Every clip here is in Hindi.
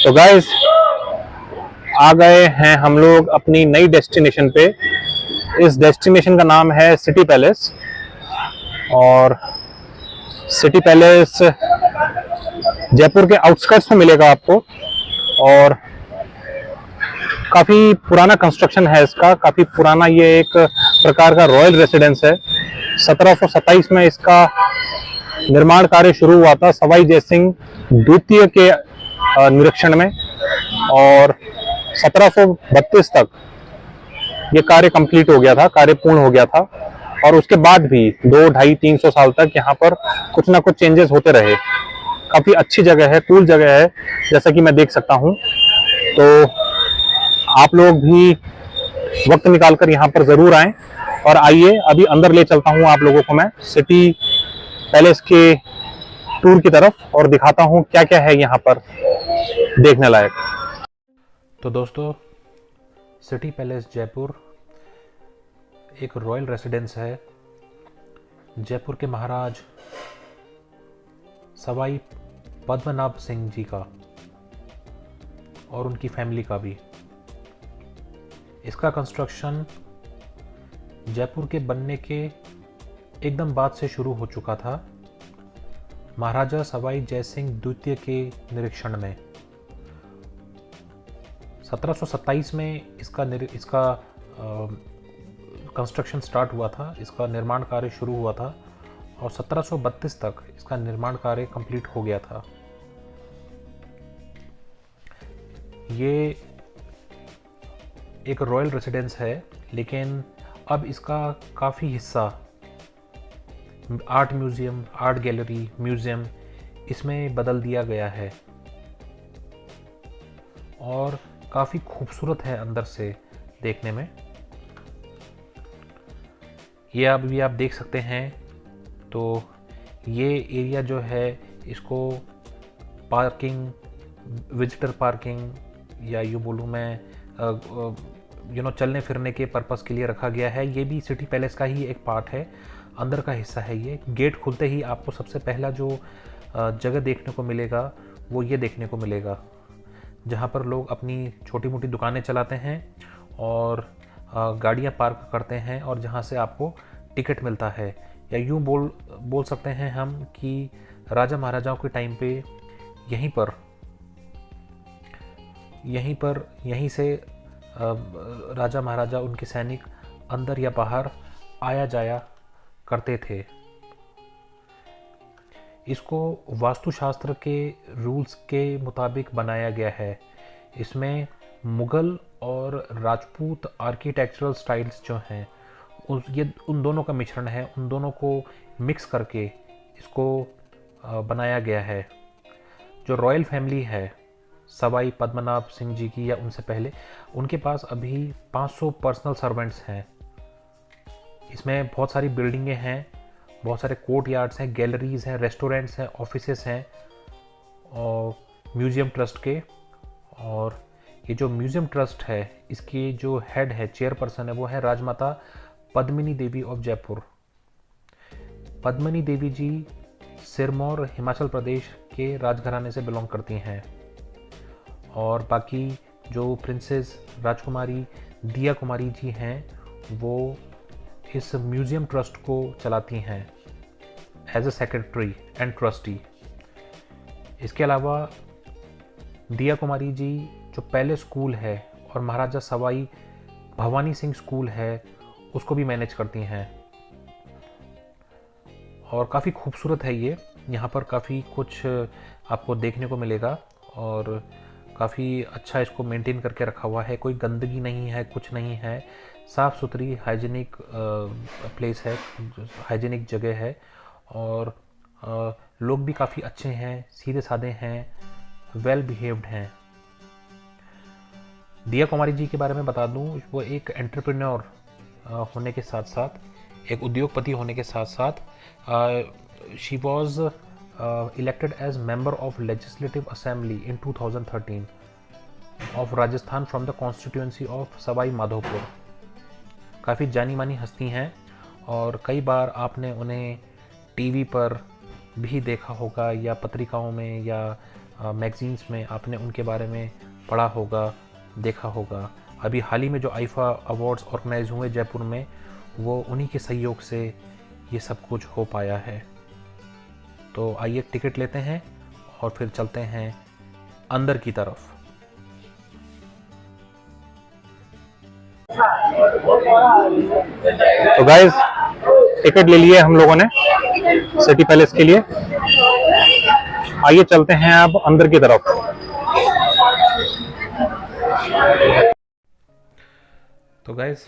तो गाइस आ गए हैं हम लोग अपनी नई डेस्टिनेशन पे। इस डेस्टिनेशन का नाम है सिटी पैलेस। और सिटी पैलेस जयपुर के आउटस्कर्ट्स में मिलेगा आपको। और काफ़ी पुराना कंस्ट्रक्शन है इसका, काफ़ी पुराना। ये एक प्रकार का रॉयल रेसिडेंस है। 1727 में इसका निर्माण कार्य शुरू हुआ था सवाई जयसिंह द्वितीय के निरीक्षण में। और 1732 तक ये कार्य कंप्लीट हो गया था, कार्य पूर्ण हो गया था। और उसके बाद भी 200-250-300 साल तक यहाँ पर कुछ ना कुछ चेंजेस होते रहे। काफ़ी अच्छी जगह है, कूल जगह है, जैसा कि मैं देख सकता हूँ। तो आप लोग भी वक्त निकालकर यहाँ पर ज़रूर आएँ। और आइए अभी अंदर ले चलता हूँ आप लोगों को मैं सिटी पैलेस के टूर की तरफ, और दिखाता हूँ क्या क्या है यहाँ पर देखने लायक। तो दोस्तों, सिटी पैलेस जयपुर एक रॉयल रेसिडेंस है जयपुर के महाराज सवाई पद्मनाभ सिंह जी का और उनकी फैमिली का भी। इसका कंस्ट्रक्शन जयपुर के बनने के एकदम बाद से शुरू हो चुका था, महाराजा सवाई जयसिंह द्वितीय के निरीक्षण में। 1727 में इसका कंस्ट्रक्शन स्टार्ट हुआ था, इसका निर्माण कार्य शुरू हुआ था। और 1732 तक इसका निर्माण कार्य कंप्लीट हो गया था। ये एक रॉयल रेसिडेंस है, लेकिन अब इसका काफ़ी हिस्सा art museum, art gallery, museum इसमें बदल दिया गया है। और काफ़ी खूबसूरत है अंदर से देखने में। ये अभी आप देख सकते हैं। तो ये एरिया जो है इसको पार्किंग, विजिटर पार्किंग या यूँ बोलूँ मैं चलने फिरने के पर्पस के लिए रखा गया है। ये भी सिटी पैलेस का ही एक पार्ट है, अंदर का हिस्सा है ये। गेट खुलते ही आपको सबसे पहला जो जगह देखने को मिलेगा वो ये देखने को मिलेगा, जहाँ पर लोग अपनी छोटी मोटी दुकानें चलाते हैं और गाड़ियाँ पार्क करते हैं, और जहाँ से आपको टिकट मिलता है। या यूँ बोल सकते हैं हम कि राजा महाराजाओं के टाइम पे यहीं से राजा महाराजा, उनके सैनिक अंदर या बाहर आया जाया करते थे। इसको वास्तुशास्त्र के रूल्स के मुताबिक बनाया गया है। इसमें मुग़ल और राजपूत आर्किटेक्चरल स्टाइल्स जो हैं उन दोनों का मिश्रण है, उन दोनों को मिक्स करके इसको बनाया गया है। जो रॉयल फैमिली है सवाई पद्मनाभ सिंह जी की या उनसे पहले, उनके पास अभी 500 पर्सनल सर्वेंट्स हैं। इसमें बहुत सारी बिल्डिंगें हैं, बहुत सारे कोर्ट यार्ड्स हैं, गैलरीज हैं, रेस्टोरेंट्स हैं, ऑफिसेस हैं और म्यूज़ियम ट्रस्ट के। और ये जो म्यूज़ियम ट्रस्ट है इसकी जो हेड है, चेयरपर्सन है, वो है राजमाता पद्मिनी देवी ऑफ जयपुर। पद्मिनी देवी जी सिरमौर हिमाचल प्रदेश के राजघराने से बिलोंग करती हैं। और बाकी जो प्रिंसेस राजकुमारी दिया कुमारी जी हैं वो इस म्यूज़ियम ट्रस्ट को चलाती हैं as a secretary and trustee. इसके अलावा दिया कुमारी जी जो पहले स्कूल है और महाराजा सवाई भवानी सिंह स्कूल है उसको भी मैनेज करती हैं। और काफ़ी खूबसूरत है ये, यहाँ पर काफ़ी कुछ आपको देखने को मिलेगा और काफ़ी अच्छा इसको मेंटेन करके रखा हुआ है। कोई गंदगी नहीं है, कुछ नहीं है, साफ़ सुथरी हाइजीनिक प्लेस है, हाइजीनिक जगह है। और लोग भी काफ़ी अच्छे हैं, सीधे साधे हैं, वेल बिहेव्ड हैं। दिया कुमारी जी के बारे में बता दूं, वो एक एंटरप्रेन्योर होने के साथ साथ, एक उद्योगपति होने के साथ साथ, she was elected as member of legislative assembly in 2013 of Rajasthan from the constituency of Sawai Madhopur. काफ़ी जानी मानी हस्ती हैं और कई बार आपने उन्हें टीवी पर भी देखा होगा या पत्रिकाओं में या मैगज़ीन्स में आपने उनके बारे में पढ़ा होगा, देखा होगा। अभी हाल ही में जो आईफा अवार्ड्स ऑर्गेनाइज हुए जयपुर में, वो उन्हीं के सहयोग से ये सब कुछ हो पाया है। तो आइए टिकट लेते हैं और फिर चलते हैं अंदर की तरफ। तो गाइस, टिकट ले लिए हम लोगों ने सिटी पैलेस के लिए। आइए चलते हैं अब अंदर की तरफ। तो गाइस,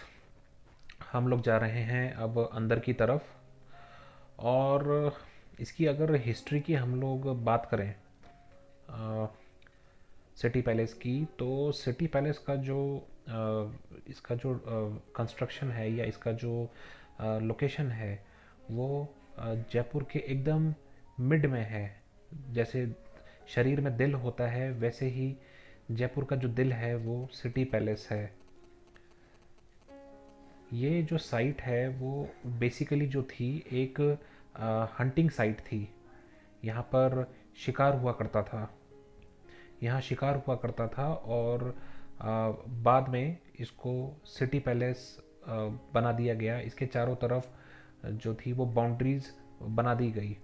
हम लोग जा रहे हैं अब अंदर की तरफ। और इसकी अगर हिस्ट्री की हम लोग बात करें सिटी पैलेस की, तो सिटी पैलेस का जो इसका जो कंस्ट्रक्शन है या इसका जो लोकेशन है, वो जयपुर के एकदम मिड में है। जैसे शरीर में दिल होता है, वैसे ही जयपुर का जो दिल है वो सिटी पैलेस है। ये जो साइट है वो बेसिकली जो थी एक हंटिंग साइट थी। यहाँ पर शिकार हुआ करता था। यहाँ शिकार हुआ करता था और बाद में इसको सिटी पैलेस बना दिया गया। इसके चारों तरफ जो थी वो बाउंड्रीज बना दी गई।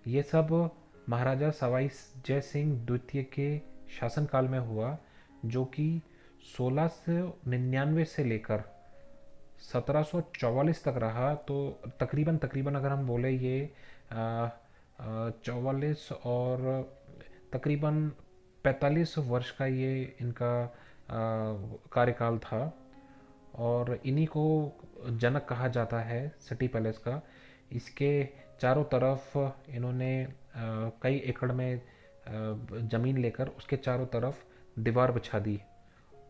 ये सब महाराजा सवाई जय सिंह द्वितीय के शासनकाल में हुआ, जो कि 1699 से लेकर 1744 तक रहा। तो तकरीबन अगर हम बोले ये 44 और तकरीबन 45 वर्ष का ये इनका कार्यकाल था। और इन्हीं को जनक कहा जाता है सिटी पैलेस का। इसके चारों तरफ इन्होंने कई एकड़ में ज़मीन लेकर उसके चारों तरफ दीवार बिछा दी।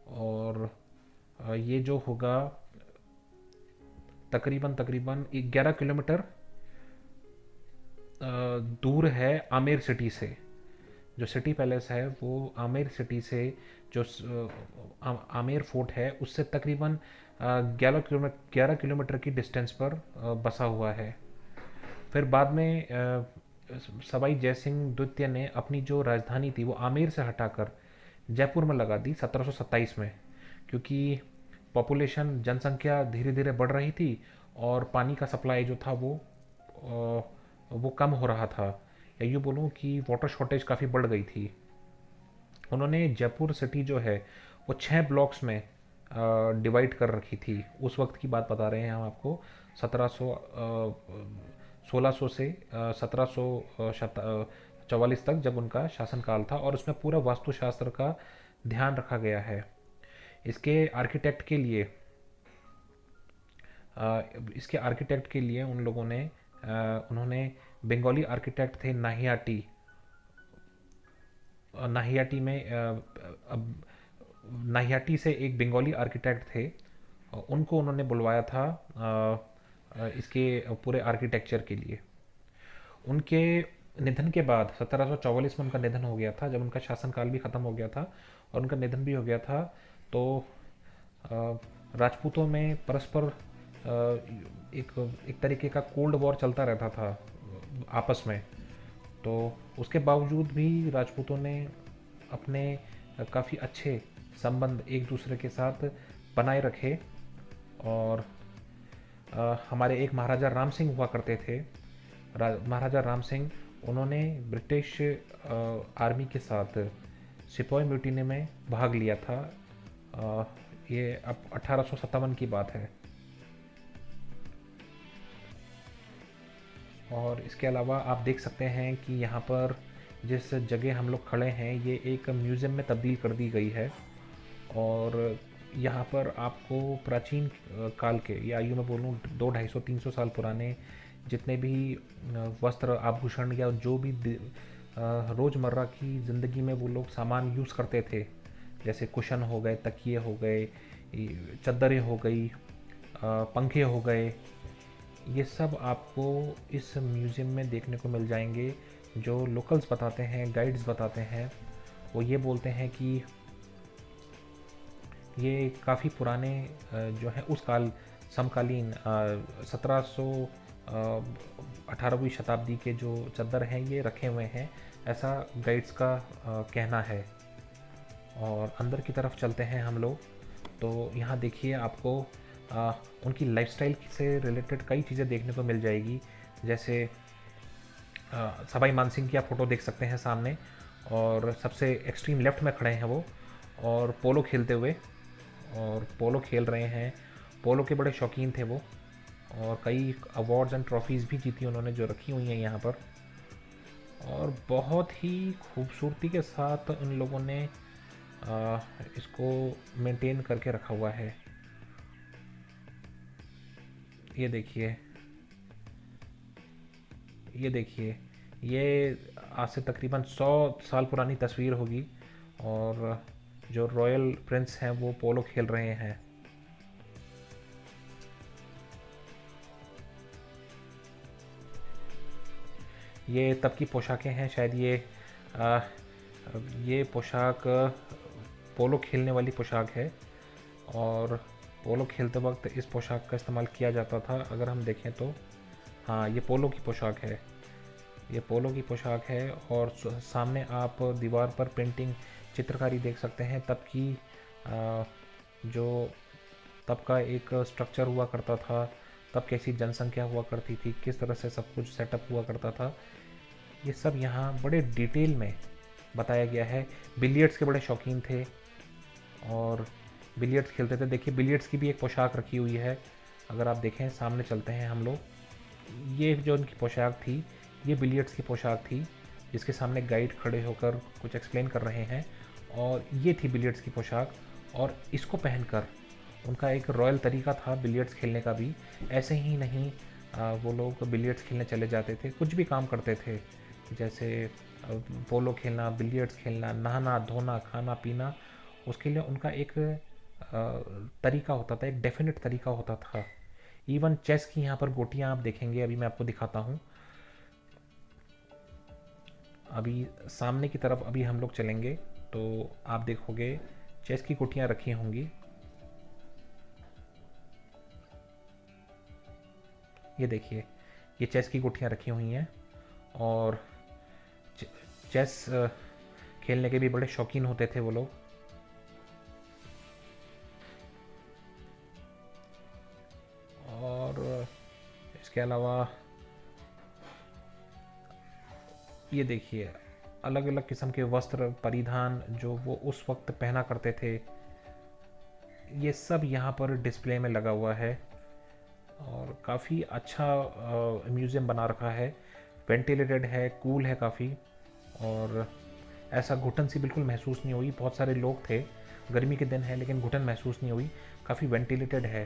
और ये जो होगा तकरीबन 11 किलोमीटर दूर है आमेर सिटी से। जो सिटी पैलेस है वो आमेर सिटी से, जो आमेर फोर्ट है, उससे तकरीबन 11 किलोमीटर की डिस्टेंस पर बसा हुआ है। फिर बाद में सवाई जयसिंह द्वितीय ने अपनी जो राजधानी थी वो आमेर से हटाकर जयपुर में लगा दी 1727 में, क्योंकि पॉपुलेशन जनसंख्या धीरे धीरे बढ़ रही थी और पानी का सप्लाई जो था वो कम हो रहा था, या यूँ बोलूँ कि वाटर शॉर्टेज काफ़ी बढ़ गई थी। उन्होंने जयपुर सिटी जो है वो 6 ब्लॉक्स में डिवाइड कर रखी थी। उस वक्त की बात बता रहे हैं हम आपको, 1600 से 1744 तक जब उनका शासनकाल था। और उसमें पूरा वास्तुशास्त्र का ध्यान रखा गया है। इसके आर्किटेक्ट के लिए उन लोगों ने उन्होंने बंगाली आर्किटेक्ट थे नाहियाटी से एक बंगाली आर्किटेक्ट थे। उनको उन्होंने बुलवाया था इसके पूरे आर्किटेक्चर के लिए। उनके निधन के बाद 1744 में उनका निधन हो गया था, जब उनका शासनकाल भी ख़त्म हो गया था और उनका निधन भी हो गया था। तो राजपूतों में परस्पर एक तरीके का कोल्ड वॉर चलता रहता था आपस में। तो उसके बावजूद भी राजपूतों ने अपने काफ़ी अच्छे संबंध एक दूसरे के साथ बनाए रखे। और हमारे एक महाराजा राम सिंह हुआ करते थे। महाराजा राम सिंह, उन्होंने ब्रिटिश आर्मी के साथ सिपाही म्यूटिनी में भाग लिया था। ये अब 1857 की बात है। और इसके अलावा आप देख सकते हैं कि यहाँ पर जिस जगह हम लोग खड़े हैं ये एक म्यूज़ियम में तब्दील कर दी गई है। और यहाँ पर आपको प्राचीन काल के, या यूँ मैं बोलूँ 200-250-300 साल पुराने जितने भी वस्त्र आभूषण या जो भी रोज़मर्रा की ज़िंदगी में वो लोग सामान यूज़ करते थे, जैसे कुशन हो गए, तकिए हो गए, चद्दरें हो गई, पंखे हो गए, ये सब आपको इस म्यूज़ियम में देखने को मिल जाएंगे। जो लोकल्स बताते हैं, गाइड्स बताते हैं, वो ये बोलते हैं कि ये काफ़ी पुराने जो है उस काल समकालीन 1700 18वीं शताब्दी के जो चद्दर हैं ये रखे हुए हैं, ऐसा गाइड्स का कहना है। और अंदर की तरफ चलते हैं हम लोग। तो यहाँ देखिए आपको उनकी लाइफस्टाइल से रिलेटेड कई चीज़ें देखने को मिल जाएगी। जैसे सवाई मानसिंह की आप फ़ोटो देख सकते हैं सामने, और सबसे एक्सट्रीम लेफ्ट में खड़े हैं वो, और पोलो खेलते हुए, और पोलो खेल रहे हैं। पोलो के बड़े शौकीन थे वो, और कई अवार्ड्स एंड ट्रॉफीज़ भी जीती उन्होंने, जो रखी हुई हैं यहाँ पर। और बहुत ही खूबसूरती के साथ इन लोगों ने इसको मेंटेन करके रखा हुआ है। ये देखिए, ये देखिए, ये आज से तकरीबन 100 साल पुरानी तस्वीर होगी, और जो रॉयल प्रिंस हैं वो पोलो खेल रहे हैं। ये तब की पोशाकें हैं, शायद ये पोशाक पोलो खेलने वाली पोशाक है, और पोलो खेलते वक्त इस पोशाक का इस्तेमाल किया जाता था। अगर हम देखें तो हाँ, ये पोलो की पोशाक है, ये पोलो की पोशाक है। और सामने आप दीवार पर पेंटिंग, चित्रकारी देख सकते हैं। जो तब का एक स्ट्रक्चर हुआ करता था, तब कैसी जनसंख्या हुआ करती थी, किस तरह से सब कुछ सेटअप हुआ करता था, ये सब यहाँ बड़े डिटेल में बताया गया है। बिलियर्ड्स के बड़े शौकीन थे और बिलियर्ड्स खेलते थे। देखिए, बिलियर्ड्स की भी एक पोशाक रखी हुई है। अगर आप देखें, सामने चलते हैं हम लोग। ये जो उनकी पोशाक थी, ये बिलियर्ड्स की पोशाक थी, जिसके सामने गाइड खड़े होकर कुछ एक्सप्लेन कर रहे हैं, और ये थी बिलियर्ड्स की पोशाक। और इसको पहनकर उनका एक रॉयल तरीका था बिलियर्ड्स खेलने का भी। ऐसे ही नहीं, वो लोग बिलियर्ड्स खेलने चले जाते थे, कुछ भी काम करते थे, जैसे पोलो खेलना, बिलियर्ड्स खेलना, नहाना धोना, खाना पीना, उसके लिए उनका एक तरीका होता था, एक डेफिनेट तरीका होता था। इवन चेस की यहाँ पर गोटियाँ आप देखेंगे, अभी मैं आपको दिखाता हूँ। अभी सामने की तरफ अभी हम लोग चलेंगे तो आप देखोगे चेस की गोटियाँ रखी होंगी। ये देखिए, ये चेस की गुठियाँ रखी हुई हैं, और चेस खेलने के भी बड़े शौकीन होते थे वो लोग। और इसके अलावा ये देखिए, अलग अलग किस्म के वस्त्र परिधान जो वो उस वक्त पहना करते थे, ये सब यहाँ पर डिस्प्ले में लगा हुआ है। और काफ़ी अच्छा म्यूज़ियम बना रखा है, वेंटिलेटेड है, कूल है काफ़ी, और ऐसा घुटन सी बिल्कुल महसूस नहीं हुई। बहुत सारे लोग थे, गर्मी के दिन है लेकिन घुटन महसूस नहीं हुई। काफ़ी वेंटिलेटेड है,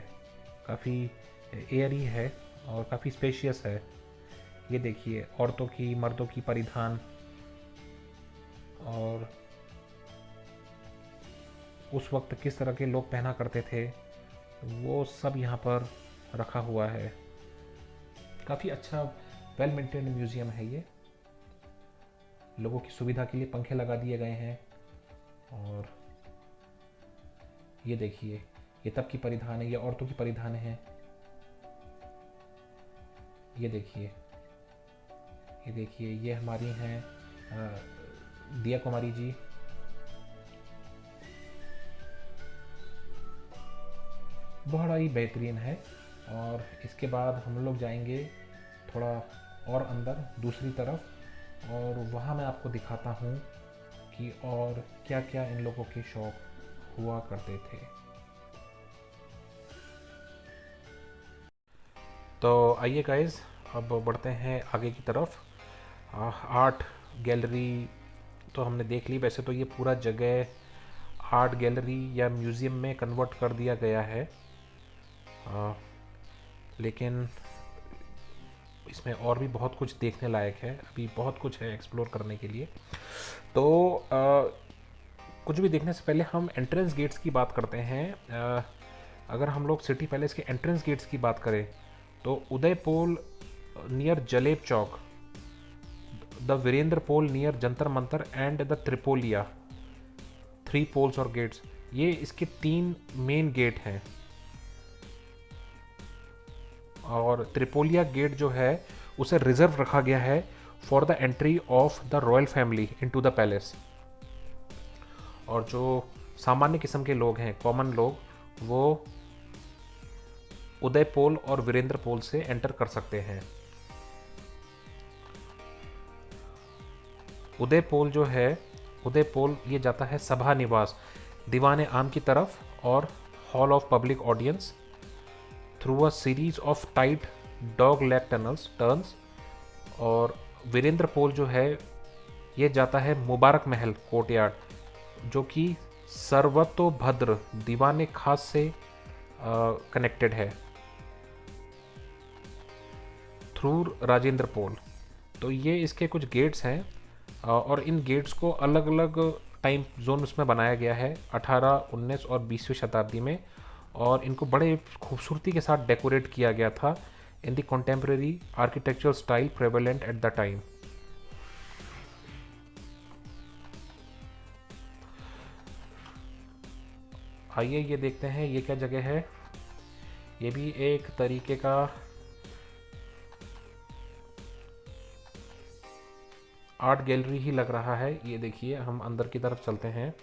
काफ़ी एयरी है, और काफ़ी स्पेशियस है। ये देखिए, औरतों की, मर्दों की परिधान, और उस वक्त किस तरह के लोग पहना करते थे, वो सब यहाँ पर रखा हुआ है। काफ़ी अच्छा वेल मेंटेन्ड म्यूज़ियम है ये। लोगों की सुविधा के लिए पंखे लगा दिए गए हैं। और ये देखिए, ये तब की परिधान है, ये औरतों की परिधान है। ये देखिए, ये देखिए, ये हमारी हैं दिया कुमारी जी। बड़ा ही बेहतरीन है। और इसके बाद हम लोग जाएंगे थोड़ा और अंदर दूसरी तरफ, और वहाँ मैं आपको दिखाता हूँ कि और क्या क्या इन लोगों के शौक हुआ करते थे। तो आइए गाइस, अब बढ़ते हैं आगे की तरफ। आर्ट गैलरी तो हमने देख ली। वैसे तो ये पूरा जगह आर्ट गैलरी या म्यूज़ियम में कन्वर्ट कर दिया गया है, लेकिन इसमें और भी बहुत कुछ देखने लायक है। अभी बहुत कुछ है एक्सप्लोर करने के लिए। तो कुछ भी देखने से पहले हम एंट्रेंस गेट्स की बात करते हैं। अगर हम लोग सिटी पैलेस के एंट्रेंस गेट्स की बात करें तो Uday Pol near Jaleb Chowk, the Virendra Pol near Jantar Mantar and the Tripolia, 3 pols और गेट्स, ये इसके 3 मेन गेट हैं। और त्रिपोलिया गेट जो है उसे रिजर्व रखा गया है for the entry of the royal family into the palace. और जो सामान्य किस्म के लोग हैं, कॉमन लोग, वो उदयपोल और वीरेंद्रपोल से एंटर कर सकते हैं। उदयपोल जो है, उदयपोल ये जाता है सभा निवास दीवान आम की तरफ और hall of public audience through a series of tight dog leg turns. और वीरेंद्रपोल जो है ये जाता है मुबारक महल कोर्टयार्ड, जो कि सर्वतोभद्र दीवान खास से कनेक्टेड है थ्रू राजेंद्र पोल। तो ये इसके कुछ गेट्स हैं और इन गेट्स को अलग अलग टाइम जोन्स में बनाया गया है 18, 19 और 20वीं शताब्दी में, और इनको बड़े खूबसूरती के साथ डेकोरेट किया गया था in the contemporary architectural style prevalent at the time. आइए ये देखते हैं ये क्या जगह है। ये भी एक तरीके का आर्ट गैलरी ही लग रहा है। ये देखिए, हम अंदर की तरफ चलते हैं।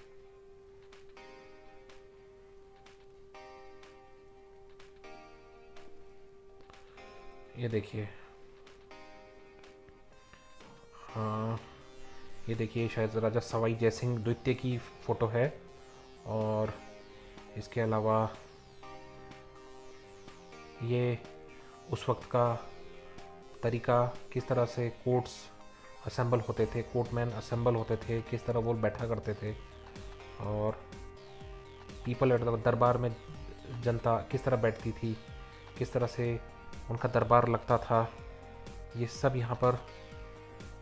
ये देखिए, हाँ, ये देखिए शायद राजा सवाई जयसिंह द्वितीय की फोटो है। और इसके अलावा ये उस वक्त का तरीका, किस तरह से कोर्ट्स असेंबल होते थे, कोर्टमैन असेंबल होते थे, किस तरह वो बैठा करते थे, और पीपल एट द दरबार में जनता किस तरह बैठती थी, किस तरह से उनका दरबार लगता था, ये सब यहाँ पर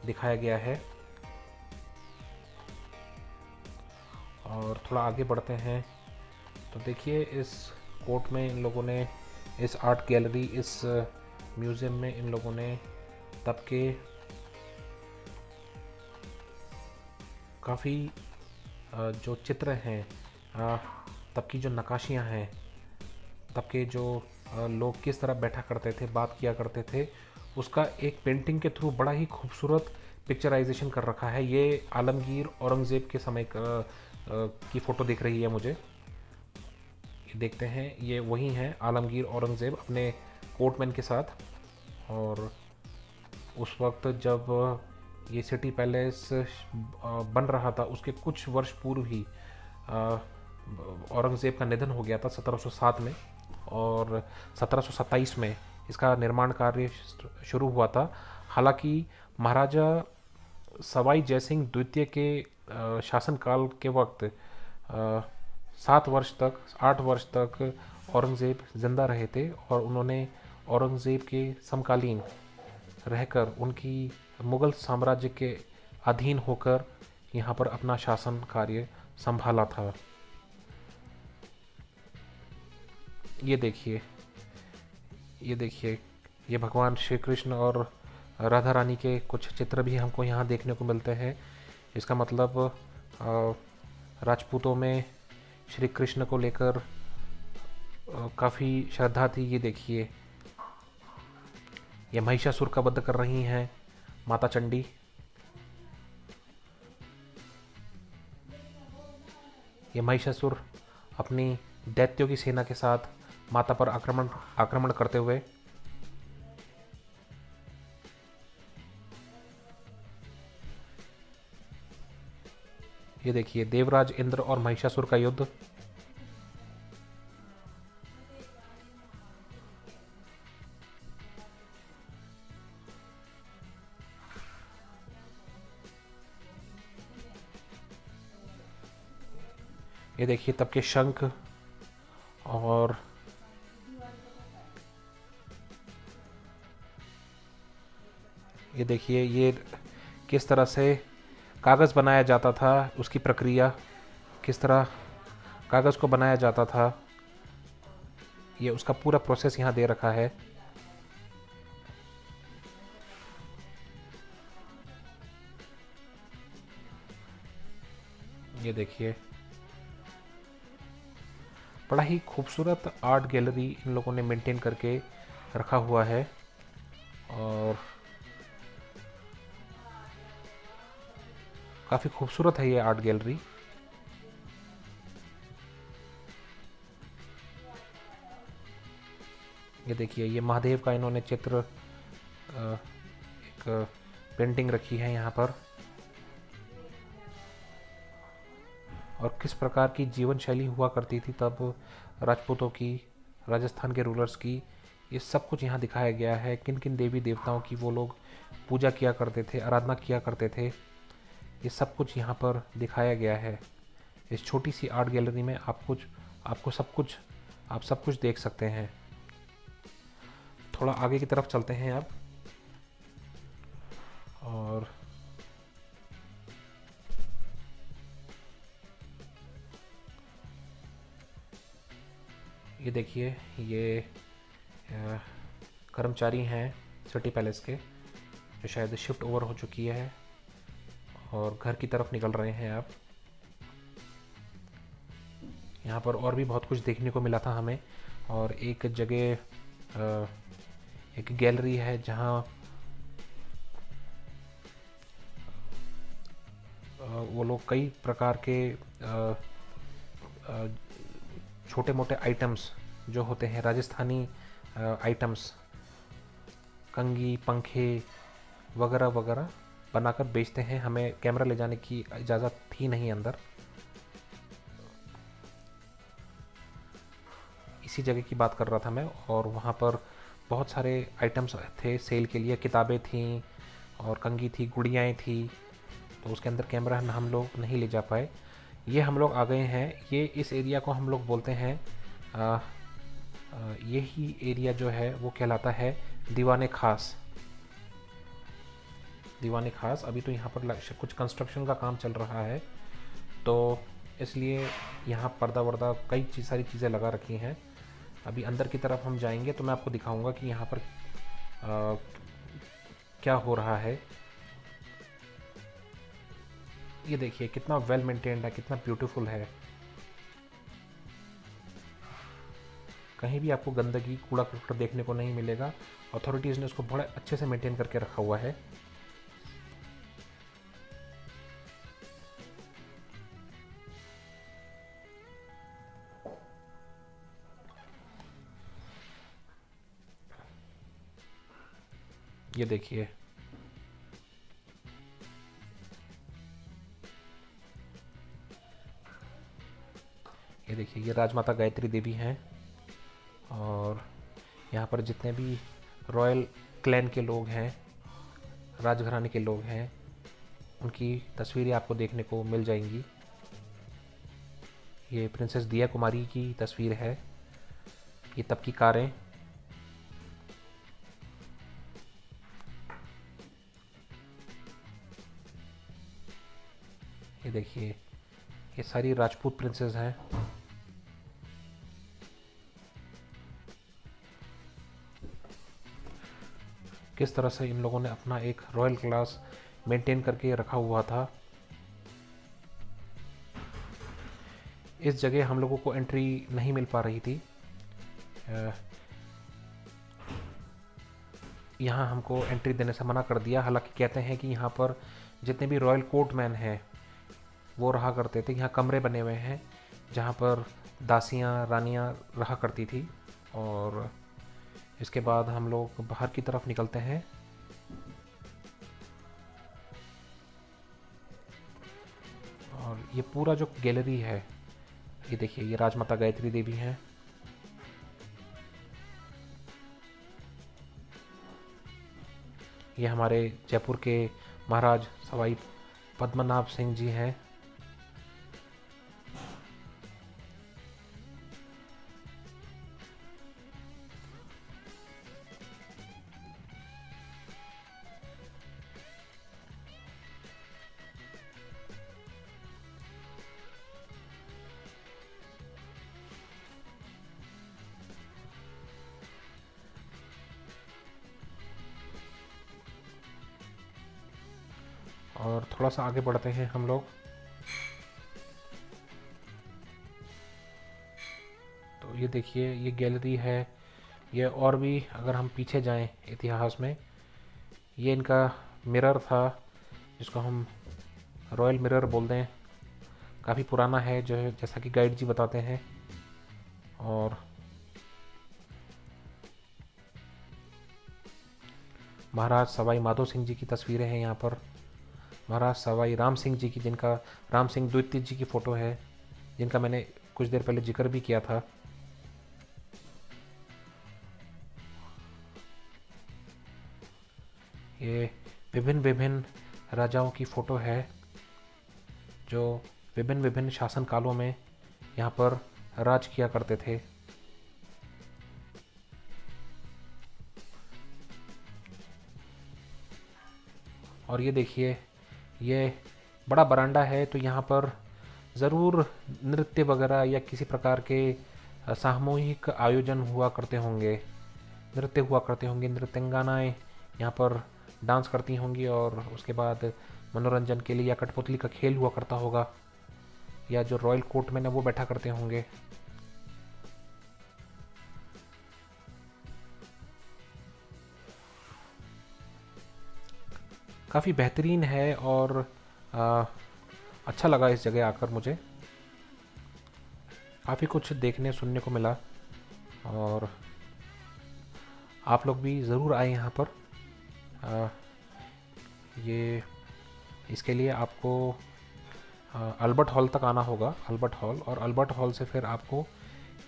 दिखाया गया है। और थोड़ा आगे बढ़ते हैं तो देखिए, इस कोर्ट में इन लोगों ने, इस आर्ट गैलरी, इस म्यूज़ियम में इन लोगों ने तब के काफ़ी जो चित्र हैं, तब की जो नक्काशियाँ हैं, तब के जो लोग किस तरह बैठा करते थे, बात किया करते थे, उसका एक पेंटिंग के थ्रू बड़ा ही खूबसूरत पिक्चराइजेशन कर रखा है। ये आलमगीर औरंगज़ेब के समय की फ़ोटो दिख रही है मुझे। ये देखते हैं, ये वही हैं आलमगीर औरंगज़ेब अपने कोर्टमैन के साथ। और उस वक्त जब ये सिटी पैलेस बन रहा था, उसके कुछ वर्ष पूर्व ही औरंगज़ेब का निधन हो गया था 1707 में, और 1727 में इसका निर्माण कार्य शुरू हुआ था। हालांकि महाराजा सवाई जयसिंह द्वितीय के शासनकाल के वक्त 8 वर्ष तक औरंगज़ेब जिंदा रहे थे, और उन्होंने औरंगज़ेब के समकालीन रहकर उनकी मुग़ल साम्राज्य के अधीन होकर यहाँ पर अपना शासन कार्य संभाला था। ये देखिए, ये भगवान श्री कृष्ण और राधा रानी के कुछ चित्र भी हमको यहाँ देखने को मिलते हैं। इसका मतलब राजपूतों में श्री कृष्ण को लेकर काफ़ी श्रद्धा थी। ये देखिए, ये महिषासुर का वध कर रही हैं माता चंडी। ये महिषासुर अपनी दैत्यों की सेना के साथ माता पर आक्रमण करते हुए। ये देखिए, देवराज इंद्र और महिषासुर का युद्ध। ये देखिए तब के शंख, और ये देखिए ये किस तरह से कागज़ बनाया जाता था, उसकी प्रक्रिया, किस तरह कागज़ को बनाया जाता था, ये उसका पूरा प्रोसेस यहाँ दे रखा है। ये देखिए, बड़ा ही खूबसूरत आर्ट गैलरी इन लोगों ने मेंटेन करके रखा हुआ है। और काफ़ी खूबसूरत है ये आर्ट गैलरी। ये देखिए, ये महादेव का इन्होंने चित्र, एक पेंटिंग रखी है यहाँ पर। और किस प्रकार की जीवन शैली हुआ करती थी तब राजपूतों की, राजस्थान के रूलर्स की, ये सब कुछ यहाँ दिखाया गया है। किन किन देवी देवताओं की वो लोग पूजा किया करते थे, आराधना किया करते थे, ये सब कुछ यहाँ पर दिखाया गया है। इस छोटी सी आर्ट गैलरी में आप सब कुछ देख सकते हैं। थोड़ा आगे की तरफ चलते हैं अब। और ये देखिए, ये कर्मचारी हैं सिटी पैलेस के, जो शायद शिफ्ट ओवर हो चुकी है और घर की तरफ निकल रहे हैं अब। यहाँ पर और भी बहुत कुछ देखने को मिला था हमें। और एक जगह एक गैलरी है जहाँ वो लोग कई प्रकार के छोटे मोटे आइटम्स जो होते हैं, राजस्थानी आइटम्स, कंघी, पंखे वगैरह वगैरह बनाकर बेचते हैं। हमें कैमरा ले जाने की इजाज़त थी नहीं अंदर। इसी जगह की बात कर रहा था मैं। और वहाँ पर बहुत सारे आइटम्स थे सेल के लिए। किताबें थीं और कंघी थी, गुड़ियाएँ थी। तो उसके अंदर कैमरा हम लोग नहीं ले जा पाए। ये हम लोग आ गए हैं, ये इस एरिया को हम लोग बोलते हैं, यही एरिया जो है वो कहलाता है दीवाने खास। दीवाने खास। अभी तो यहाँ पर कुछ कंस्ट्रक्शन का काम चल रहा है, तो इसलिए यहाँ पर्दा वर्दा कई सारी चीज़ें लगा रखी हैं। अभी अंदर की तरफ हम जाएंगे तो मैं आपको दिखाऊंगा कि यहाँ पर क्या हो रहा है। ये देखिए कितना वेल मेंटेन्ड है, कितना ब्यूटीफुल है। कहीं भी आपको गंदगी, कूड़ा करकट देखने को नहीं मिलेगा। अथॉरिटीज़ ने उसको बड़े अच्छे से मेंटेन करके रखा हुआ है। ये देखिए, ये राजमाता गायत्री देवी हैं। और यहाँ पर जितने भी रॉयल क्लैन के लोग हैं, राजघराने के लोग हैं, उनकी तस्वीरें आपको देखने को मिल जाएंगी। ये प्रिंसेस दिया कुमारी की तस्वीर है। ये तब की कारें। ये देखिए, ये सारी राजपूत प्रिंसेस हैं। किस तरह से इन लोगों ने अपना एक रॉयल क्लास मेंटेन करके रखा हुआ था। इस जगह हम लोगों को एंट्री नहीं मिल पा रही थी। यहाँ हमको एंट्री देने से मना कर दिया। हालांकि कहते हैं कि यहाँ पर जितने भी रॉयल कोर्टमैन हैं वो रहा करते थे। यहाँ कमरे बने हुए हैं जहाँ पर दासियाँ, रानियाँ रहा करती थी। और इसके बाद हम लोग बाहर की तरफ निकलते हैं। और ये पूरा जो गैलरी है, ये देखिए, ये राजमाता गायत्री देवी हैं। ये हमारे जयपुर के महाराज सवाई पद्मनाभ सिंह जी हैं। और थोड़ा सा आगे बढ़ते हैं हम लोग। तो ये देखिए, ये गैलरी है ये और भी अगर हम पीछे जाएं इतिहास में, ये इनका मिरर था जिसको हम रॉयल मिरर बोलते हैं। काफ़ी पुराना है जो है, जैसा कि गाइड जी बताते हैं। और महाराज सवाई माधो सिंह जी की तस्वीरें हैं यहाँ पर। महाराज सवाई राम सिंह जी की, जिनका राम सिंह द्वितीय जी की फ़ोटो है, जिनका मैंने कुछ देर पहले जिक्र भी किया था। ये विभिन्न विभिन्न राजाओं की फ़ोटो है जो विभिन्न विभिन्न शासन कालों में यहाँ पर राज किया करते थे। और ये देखिए, ये बड़ा बरामदा है, तो यहाँ पर ज़रूर नृत्य वगैरह या किसी प्रकार के सामूहिक आयोजन हुआ करते होंगे, नृत्य हुआ करते होंगे। नृत्यंगनाएँ यहाँ पर डांस करती होंगी और उसके बाद मनोरंजन के लिए या कठपुतली का खेल हुआ करता होगा, या जो रॉयल कोर्टमैन है वो बैठा करते होंगे। काफ़ी बेहतरीन है और अच्छा लगा इस जगह आकर मुझे। काफ़ी कुछ देखने सुनने को मिला और आप लोग भी ज़रूर आए यहाँ पर। ये इसके लिए आपको अल्बर्ट हॉल तक आना होगा, अल्बर्ट हॉल, और अल्बर्ट हॉल से फिर आपको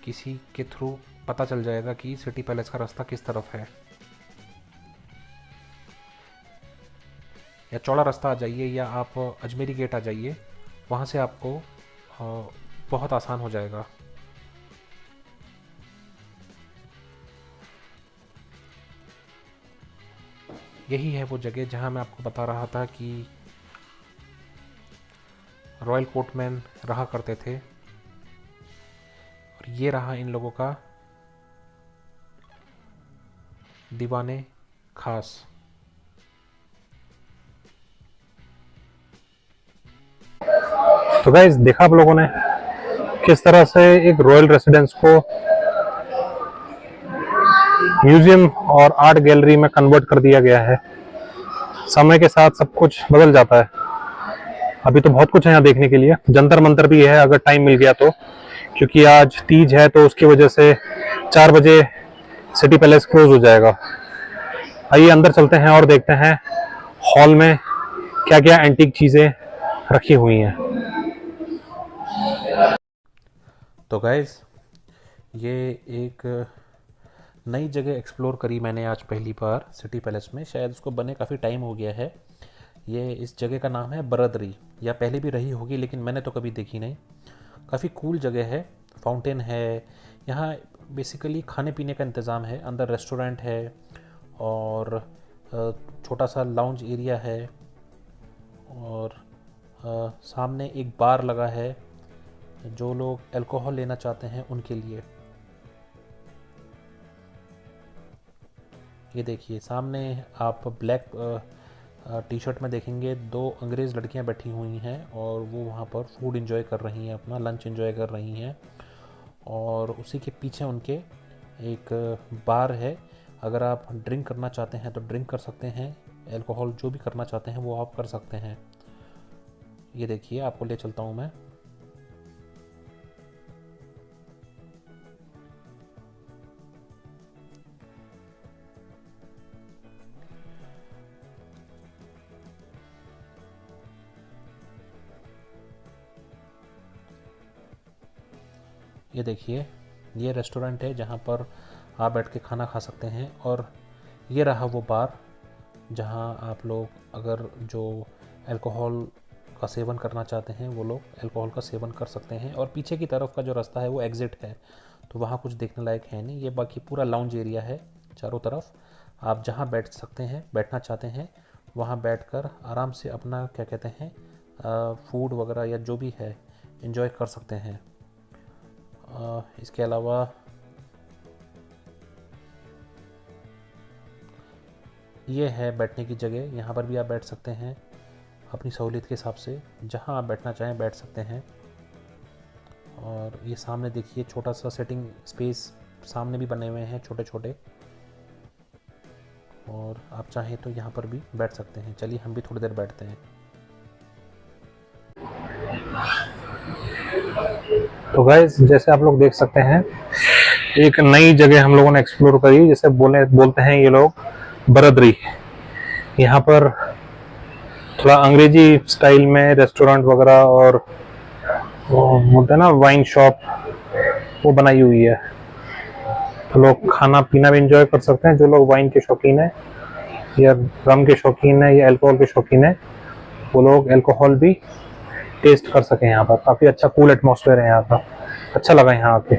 किसी के थ्रू पता चल जाएगा कि सिटी पैलेस का रास्ता किस तरफ है। या चौड़ा रास्ता आ जाइए या आप अजमेरी गेट आ जाइए, वहाँ से आपको बहुत आसान हो जाएगा। यही है वो जगह जहाँ मैं आपको बता रहा था कि रॉयल कोर्टमैन रहा करते थे। और ये रहा इन लोगों का दीवाने खास। तो गाइस, देखा आप लोगों ने किस तरह से एक रॉयल रेसिडेंस को म्यूजियम और आर्ट गैलरी में कन्वर्ट कर दिया गया है। समय के साथ सब कुछ बदल जाता है। अभी तो बहुत कुछ है यहाँ देखने के लिए। जंतर मंतर भी है अगर टाइम मिल गया तो, क्योंकि आज तीज है तो उसकी वजह से 4 बजे सिटी पैलेस क्लोज हो जाएगा। आइए अंदर चलते हैं और देखते हैं हॉल में क्या क्या एंटीक चीज़ें रखी हुई हैं। तो गाइस, ये एक नई जगह एक्सप्लोर करी मैंने आज पहली बार सिटी पैलेस में। शायद उसको बने काफ़ी टाइम हो गया है। ये इस जगह का नाम है बरदरी, या पहले भी रही होगी लेकिन मैंने तो कभी देखी नहीं। काफ़ी कूल जगह है। फाउंटेन है यहाँ, बेसिकली खाने पीने का इंतज़ाम है। अंदर रेस्टोरेंट है और छोटा सा लाउंज एरिया है और सामने एक बार लगा है जो लोग अल्कोहल लेना चाहते हैं उनके लिए। ये देखिए सामने आप ब्लैक टी शर्ट में देखेंगे 2 अंग्रेज़ लड़कियां बैठी हुई हैं और वो वहाँ पर फूड एंजॉय कर रही हैं, अपना लंच एंजॉय कर रही हैं। और उसी के पीछे उनके एक बार है। अगर आप ड्रिंक करना चाहते हैं तो ड्रिंक कर सकते हैं, अल्कोहल जो भी करना चाहते हैं वो आप कर सकते हैं। ये देखिए, आपको ले चलता हूँ मैं। ये देखिए, ये रेस्टोरेंट है जहाँ पर आप बैठ के खाना खा सकते हैं। और ये रहा वो बार जहाँ आप लोग अगर जो अल्कोहल का सेवन करना चाहते हैं वो लोग अल्कोहल का सेवन कर सकते हैं। और पीछे की तरफ का जो रास्ता है वो एग्ज़िट है, तो वहाँ कुछ देखने लायक है नहीं। ये बाकी पूरा लाउंज एरिया है चारों तरफ। आप जहाँ बैठ सकते हैं, बैठना चाहते हैं, वहाँ बैठकर आराम से अपना क्या कहते हैं फूड वगैरह या जो भी है एंजॉय कर सकते हैं। इसके अलावा ये है बैठने की जगह। यहाँ पर भी आप बैठ सकते हैं अपनी सहूलियत के हिसाब से, जहाँ आप बैठना चाहें बैठ सकते हैं। और ये सामने देखिए छोटा सा सिटिंग स्पेस सामने भी बने हुए हैं छोटे छोटे, और आप चाहें तो यहाँ पर भी बैठ सकते हैं। चलिए हम भी थोड़ी देर बैठते हैं। तो गाइस, जैसे आप लोग देख सकते हैं, एक नई जगह हम लोगों ने एक्सप्लोर करी, जैसे बोलते हैं ये लोग बरदरी। यहाँ पर थोड़ा अंग्रेजी स्टाइल में रेस्टोरेंट वगैरह और वो बोलते हैं ना वाइन शॉप, वो बनाई हुई है। तो लोग खाना पीना भी एंजॉय कर सकते हैं। जो लोग वाइन के शौकीन है या रम के शौकीन है या अल्कोहल के शौकीन है, वो लोग अल्कोहल भी टेस्ट कर सकें। यहाँ पर काफ़ी अच्छा कूल एटमॉस्फेयर है यहाँ का, अच्छा लगा यहाँ आके।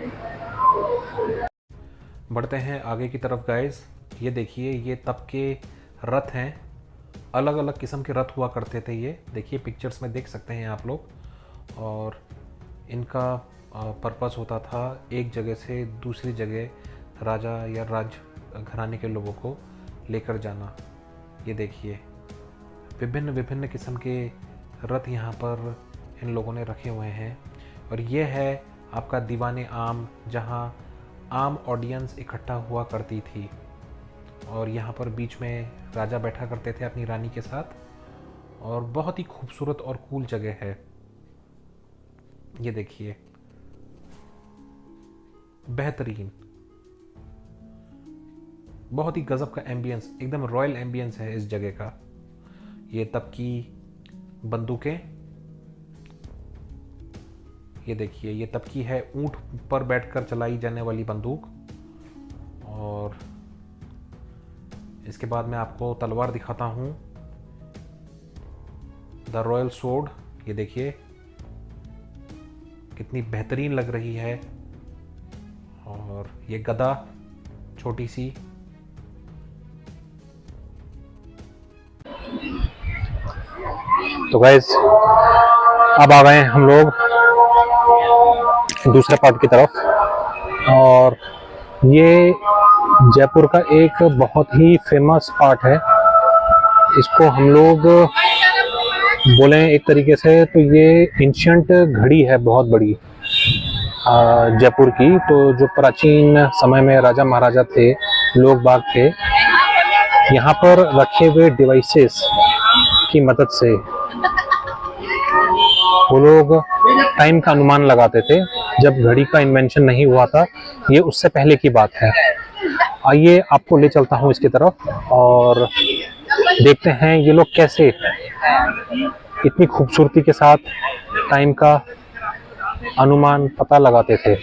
बढ़ते हैं आगे की तरफ गाइस। ये देखिए, ये तब के रथ हैं। अलग अलग किस्म के रथ हुआ करते थे। ये देखिए पिक्चर्स में देख सकते हैं आप लोग। और इनका पर्पस होता था एक जगह से दूसरी जगह राजा या राज घराने के लोगों को लेकर जाना। ये देखिए विभिन्न विभिन्न किस्म के रथ यहाँ पर इन लोगों ने रखे हुए हैं। और ये है आपका दीवाने आम, जहाँ आम ऑडियंस इकट्ठा हुआ करती थी। और यहाँ पर बीच में राजा बैठा करते थे अपनी रानी के साथ। और बहुत ही खूबसूरत और कूल जगह है। ये देखिए बेहतरीन, बहुत ही गजब का एम्बियंस, एकदम रॉयल एम्बियंस है इस जगह का। ये तब की बंदूकें, ये देखिए ये तब की है ऊंट पर बैठकर चलाई जाने वाली बंदूक। और इसके बाद मैं आपको तलवार दिखाता हूँ, द रॉयल सोर्ड। ये देखिए कितनी बेहतरीन लग रही है। और ये गदा छोटी सी। तो गाइस, अब आ गए हम लोग दूसरे पार्ट की तरफ। और ये जयपुर का एक बहुत ही फेमस पार्ट है। इसको हम लोग बोले एक तरीके से तो ये एंशियंट घड़ी है, बहुत बड़ी जयपुर की। तो जो प्राचीन समय में राजा महाराजा थे, लोग बाग थे, यहाँ पर रखे हुए डिवाइसेस की मदद से वो लोग टाइम का अनुमान लगाते थे, जब घड़ी का इन्वेंशन नहीं हुआ था। ये उससे पहले की बात है। आइए आपको ले चलता हूँ इसकी तरफ और देखते हैं ये लोग कैसे इतनी खूबसूरती के साथ टाइम का अनुमान पता लगाते थे।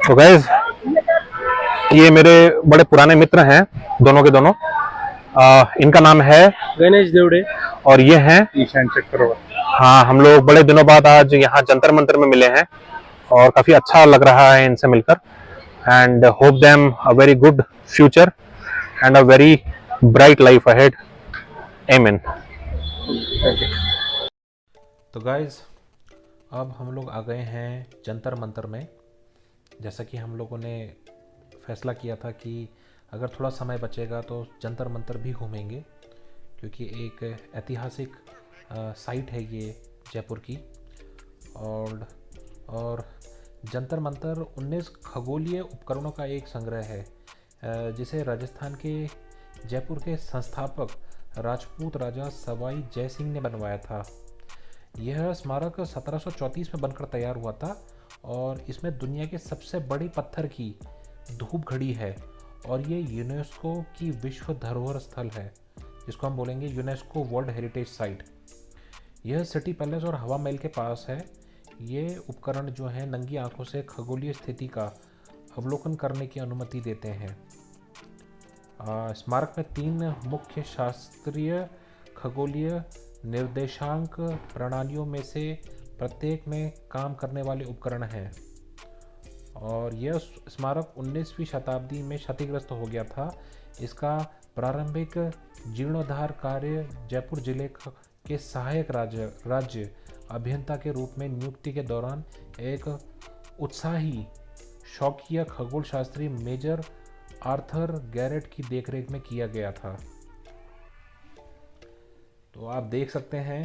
तो गाइस, ये मेरे बड़े पुराने मित्र हैं, दोनों के दोनों। इनका नाम है गणेश देवड़े और ये हैं ईशान चक्रवर्ती। हाँ, हम लोग बड़े दिनों बाद आज यहाँ जंतर मंतर में मिले हैं और काफी अच्छा लग रहा है इनसे मिलकर। And hope them a very good future and a very bright life ahead. आमीन। तो गाइज, अब हम लोग आ गए हैं जंतर मंतर में। जैसा कि हम लोगों ने फैसला किया था कि अगर थोड़ा समय बचेगा तो जंतर मंतर भी घूमेंगे, क्योंकि एक ऐतिहासिक साइट है ये जयपुर की। और जंतर मंतर 19 खगोलीय उपकरणों का एक संग्रह है, जिसे राजस्थान के जयपुर के संस्थापक राजपूत राजा सवाई जय सिंह ने बनवाया था। यह स्मारक 1734 में बनकर तैयार हुआ था और इसमें दुनिया के सबसे बड़ी पत्थर की धूप घड़ी है। और ये यूनेस्को की विश्व धरोहर स्थल है, जिसको हम बोलेंगे यूनेस्को वर्ल्ड हेरिटेज साइट। यह सिटी पैलेस और हवा महल के पास है। ये उपकरण जो है नंगी आंखों से खगोलीय स्थिति का अवलोकन करने की अनुमति देते हैं। स्मारक में 3 मुख्य शास्त्रीय खगोलीय निर्देशांक प्रणालियों में से प्रत्येक में काम करने वाले उपकरण हैं। और यह स्मारक 19वीं शताब्दी में क्षतिग्रस्त हो गया था। इसका प्रारंभिक जीर्णोद्धार कार्य जयपुर जिले के सहायक राज्य अभियंता के रूप में नियुक्ति के दौरान एक उत्साही शौकिया खगोल शास्त्री मेजर आर्थर गैरेट की देखरेख में किया गया था। तो आप देख सकते हैं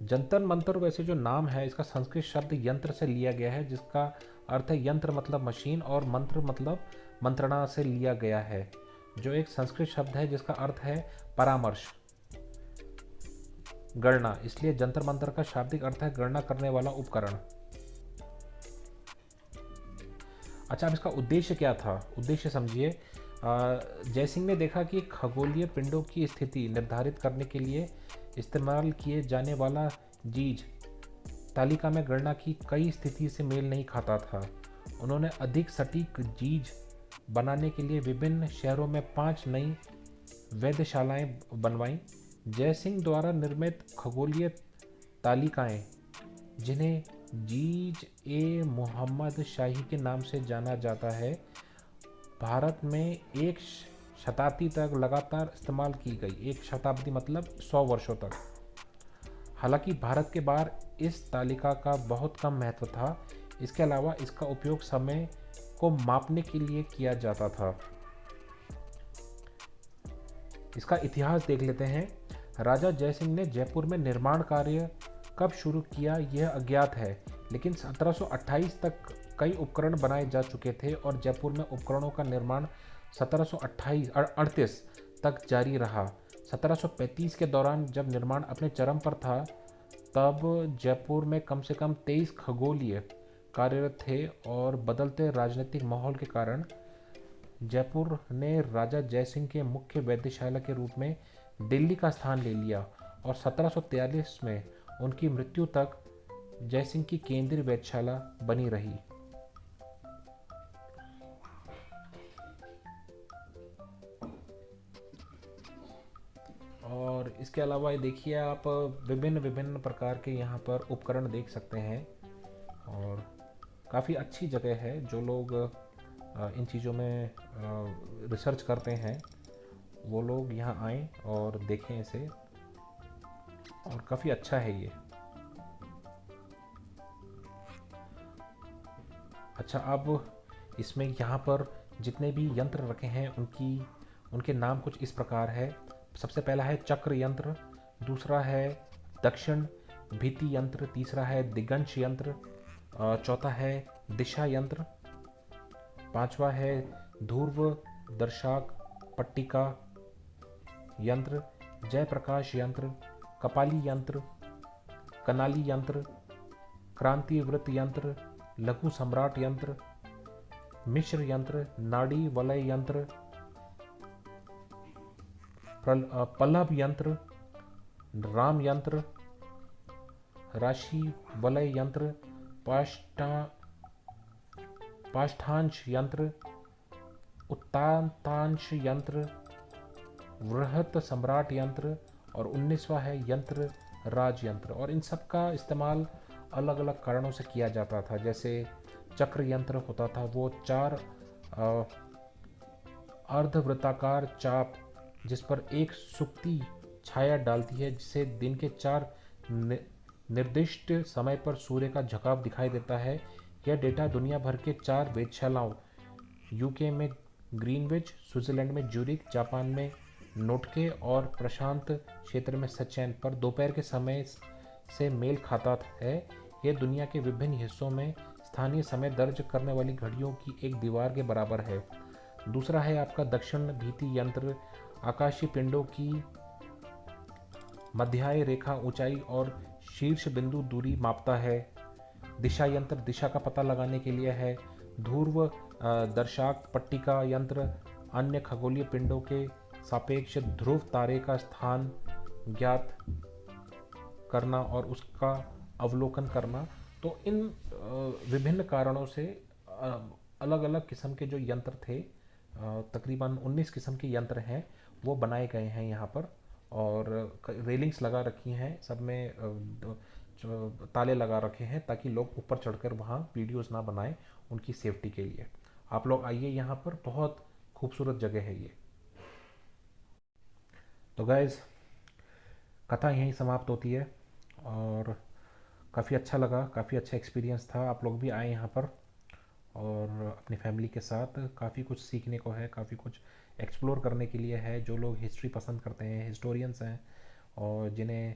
जंतर मंतर वैसे जो नाम है इसका संस्कृत शब्द यंत्र से लिया गया है, जिसका अर्थ है यंत्र मतलब मशीन और मंत्र मतलब मंत्रणा से लिया गया है, जो एक संस्कृत शब्द है जिसका अर्थ है परामर्श, गणना। इसलिए जंतर मंतर का शाब्दिक अर्थ है गणना करने वाला उपकरण। अच्छा, अब इसका उद्देश्य क्या था? उद्देश्य समझिए। जयसिंह ने देखा कि खगोलीय पिंडों की स्थिति निर्धारित करने के लिए इस्तेमाल किए जाने वाला जीज तालिका में गणना की कई स्थिति से मेल नहीं खाता था। उन्होंने अधिक सटीक जीज बनाने के लिए विभिन्न शहरों में 5 नई वेधशालाएं बनवाईं। जयसिंह द्वारा निर्मित खगोलीय तालिकाएं, जिन्हें जीज ए मोहम्मद शाही के नाम से जाना जाता है, भारत में एक शताब्दी तक लगातार इस्तेमाल की गई। एक शताब्दी मतलब 100 वर्षों तक। हालांकि भारत के बाहर इस तालिका का बहुत कम महत्व था। इसके अलावा इसका उपयोग समय को मापने के लिए किया जाता था। इसका इतिहास देख लेते हैं। राजा जयसिंह ने जयपुर में निर्माण कार्य कब शुरू किया यह अज्ञात है, लेकिन 1728 तक कई उपकरण बनाए जा चुके थे और जयपुर में उपकरणों का निर्माण 1738 तक जारी रहा। 1735 के दौरान जब निर्माण अपने चरम पर था, तब जयपुर में कम से कम 23 खगोलीय कार्यरत थे और बदलते राजनीतिक माहौल के कारण जयपुर ने राजा जयसिंह के मुख्य वेधशाला के रूप में दिल्ली का स्थान ले लिया और 1743 में उनकी मृत्यु तक जयसिंह की केंद्रीय वेधशाला बनी रही। और इसके अलावा ये देखिए आप विभिन्न विभिन्न प्रकार के यहाँ पर उपकरण देख सकते हैं और काफ़ी अच्छी जगह है। जो लोग इन चीज़ों में रिसर्च करते हैं वो लोग यहाँ आएँ और देखें इसे, और काफ़ी अच्छा है ये। अच्छा, अब इसमें यहाँ पर जितने भी यंत्र रखे हैं उनके नाम कुछ इस प्रकार है। सबसे पहला है चक्र यंत्र, दूसरा है दक्षिण भीति यंत्र, तीसरा है दिगंश यंत्र, चौथा है दिशा यंत्र, पांचवा है ध्रुव दर्शक पट्टिका यंत्र, जयप्रकाश यंत्र, कपाली यंत्र, कनाली यंत्र, क्रांति वृत्त यंत्र, लघु सम्राट यंत्र, मिश्र यंत्र, नाड़ी वलय यंत्र, पल्लव यंत्र, राम यंत्र, राशि वलय यंत्र, पाष्ठांश यंत्र, उत्तांतांश यंत्र, वृहत सम्राट यंत्र, और 19वां है यंत्र राज यंत्र। और इन सब का इस्तेमाल अलग अलग कारणों से किया जाता था। जैसे चक्र यंत्र होता था, वो 4 अर्धवृत्ताकार चाप जिस पर एक सुक्ति छाया डालती है, जिसे दिन के 4 निर्दिष्ट समय पर सूर्य का झुकाव दिखाई देता है। यह डेटा दुनिया भर के 4 वेधशालाओं, यूके में ग्रीनविच, स्विट्जरलैंड में ज्यूरिख, जापान में नोटके और प्रशांत क्षेत्र में सचेन पर दोपहर के समय से मेल खाता है। यह दुनिया के विभिन्न हिस्सों में स्थानीय समय दर्ज करने वाली घड़ियों की एक दीवार के बराबर है। दूसरा है आपका दक्षिण भीति यंत्र, आकाशीय पिंडों की मध्याय रेखा ऊंचाई और शीर्ष बिंदु दूरी मापता है। दिशा यंत्र दिशा का पता लगाने के लिए है। ध्रुव दर्शक पट्टिका यंत्र अन्य खगोलीय पिंडों के सापेक्ष ध्रुव तारे का स्थान ज्ञात करना और उसका अवलोकन करना। तो इन विभिन्न कारणों से अलग अलग किस्म के जो यंत्र थे, तकरीबन 19 किस्म के यंत्र हैं, वो बनाए गए हैं यहाँ पर। और रेलिंग्स लगा रखी हैं, सब में ताले लगा रखे हैं ताकि लोग ऊपर चढ़कर वहाँ वीडियोस ना बनाएं, उनकी सेफ्टी के लिए। आप लोग आइए, यहाँ पर बहुत खूबसूरत जगह है ये। तो गाइज, कथा यहीं समाप्त होती है और काफ़ी अच्छा लगा, काफ़ी अच्छा एक्सपीरियंस था। आप लोग भी आए यहाँ पर और अपनी फैमिली के साथ, काफ़ी कुछ सीखने को है, काफ़ी कुछ एक्सप्लोर करने के लिए है। जो लोग हिस्ट्री पसंद करते हैं, हिस्टोरियंस हैं, और जिन्हें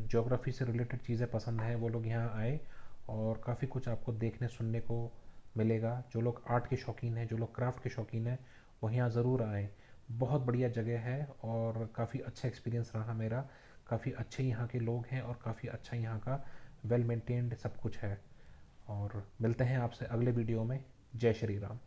ज्योग्राफी से रिलेटेड चीज़ें पसंद हैं वो लोग यहाँ आए, और काफ़ी कुछ आपको देखने सुनने को मिलेगा। जो लोग आर्ट के शौकीन हैं, जो लोग क्राफ्ट के शौकीन हैं, वो यहाँ ज़रूर आएँ। बहुत बढ़िया जगह है और काफ़ी अच्छा एक्सपीरियंस रहा मेरा। काफ़ी अच्छे यहाँ के लोग हैं और काफ़ी अच्छा यहाँ का वेल मेंटेन्ड सब कुछ है। और मिलते हैं आपसे अगले वीडियो में। जय श्री राम।